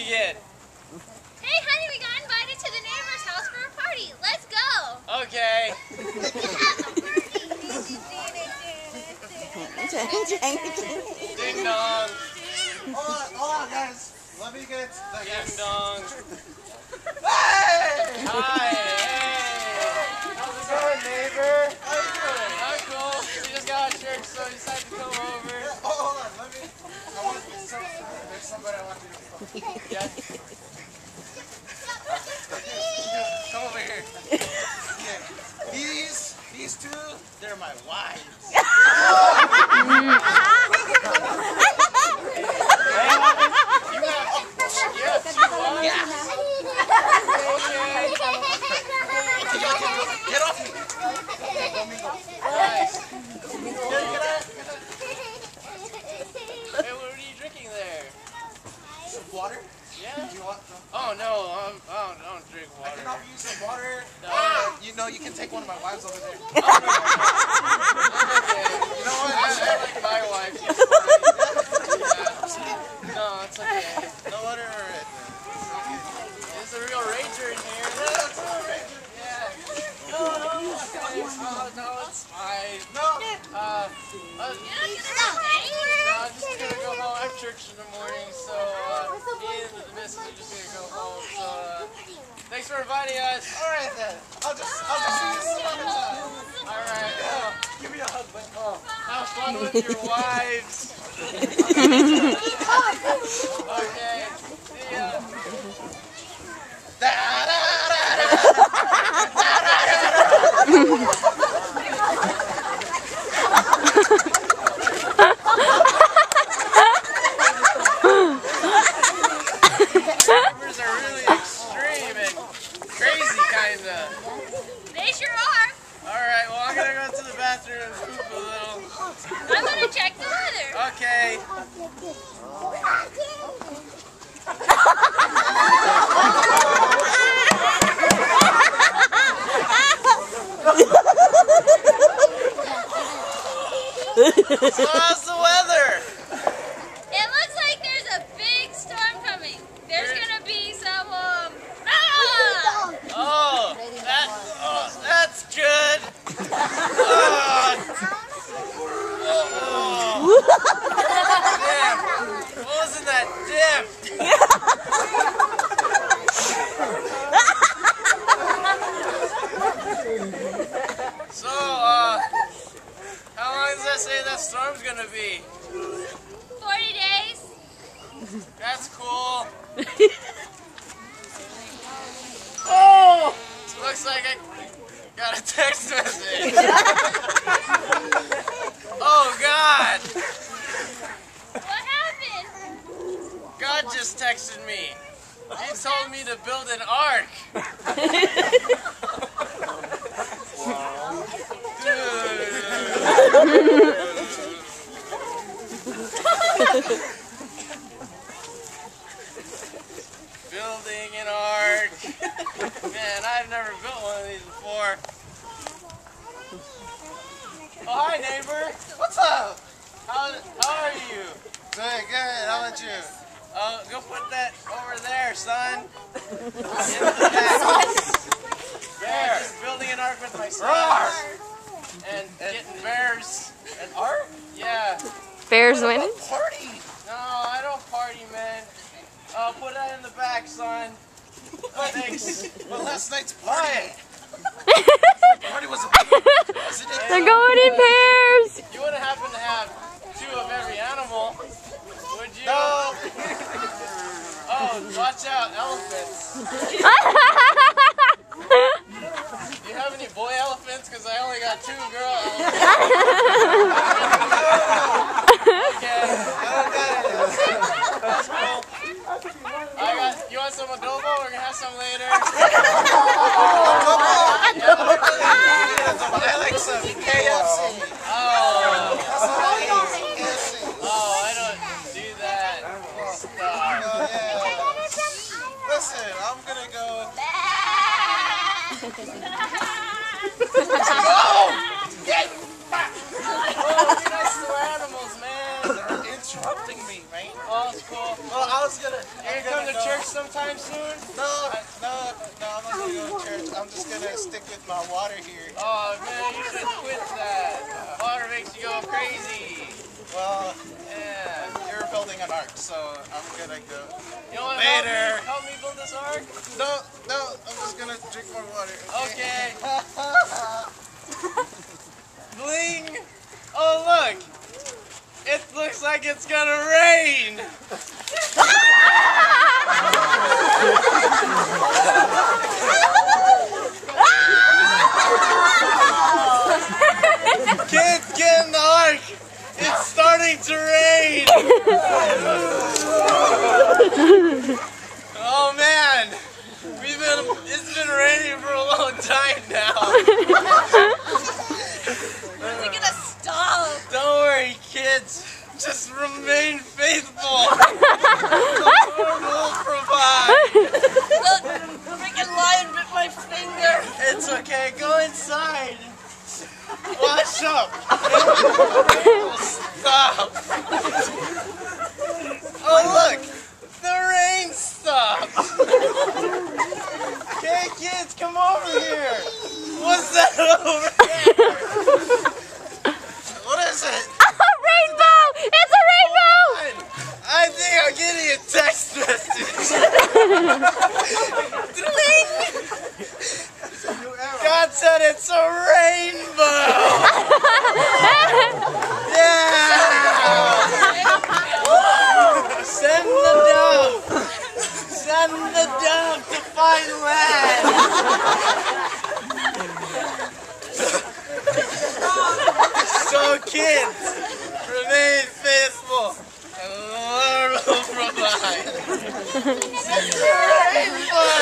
begin. Hey, honey, we got invited to the neighbor's house for a party. Let's go. Okay. Ding dong. Hold on, guys. Let me get the Ding dong. Hey! Hi. Hey. How's it going, neighbor? How you doing? I'm cool. We just got out of church, so we decided to come over. Hold on. Let me. I want to. There's somebody I want you to talk to. Yeah. Come over here. Okay. These two, they're my wives. Get off me! Nice. Hey, what are you drinking there? Some water? Yeah? Do you want? Oh no, I don't drink I water. can offer you some water. No. You know, you can take one of my wives over there. Oh, no. Okay. You know what? I like my wife. She's fine. Yeah. No, it's okay. No water or red? There's a real rager in here. Yeah. No, it's fine. No. I'm just gonna go home. I have church in the morning, so me and the missus are just gonna go home. So thanks for inviting us. All right then. I'll just see you some other time. All right. Oh, Give me a hug, buddy. have fun with your wives. Okay. See ya. Neighbors are really extreme and crazy, kinda. They sure are. Alright, well I'm gonna go to the bathroom and poop a little. I'm gonna check the weather. Okay. So how's the weather? It looks like there's a big storm coming. There's gonna be some, Oh, that's good. Damn, wasn't that dip? So, how long does that say that storm's gonna be? 40 days. That's cool. Oh! Looks like I got a text message. Oh God! What happened? God just texted me. He told me to build an ark. Building an ark. Man, I've never built one of these before. Oh, hi neighbor. What's up? How are you? Doing good. How about you? Go put that over there, son. In the back. There. Just building an ark with my son. And getting bears. An art? Yeah. Bears winning? Party. No, I don't party, man. Put that in the back, son. Thanks. Well, last night's party. Party was a wasn't it? They're going in pairs! You wouldn't happen to have 2 of every animal, would you? No. Oh, watch out, elephants. Do you have any boy elephants? Because I only got 2 girl elephants. Okay. That's cool. You want some adobo? We're going to have some later. I like some KFC. Oh, KFC. I don't do that. Stop. Listen, I'm gonna go. Oh, be nice to animals, man. They're interrupting. insulting me, man. Oh, it's cool. Well, I was gonna. You're gonna come to church sometime soon? No, I'm not gonna go to church. I'm just gonna stick with my water here. Oh man, you should quit that. Water makes you go crazy. Well, Yeah. you're building an ark, so I'm gonna go. You want to Later. help me build this ark? No, I'm just gonna drink more water. Okay. Bling. Oh look. It looks like it's gonna rain. Kids, get in the ark. It's starting to rain. Oh man, it's been raining for a long time now. When's it gonna stop? Don't worry, kids. Just remain faithful. The Lord will provide. Look, the freaking lion bit my finger. It's okay. Go inside. Wash up. Stop. Oh look, the rain stopped. Okay, kids, come over here. What's that over there? What is it? Rainbow! It's a rainbow! I think I'm getting a text message. God said it's a rainbow. Yeah. Send the dove. Send the dove to find land. So kids, remain faithful, and the Lord will provide. It's a rainbow!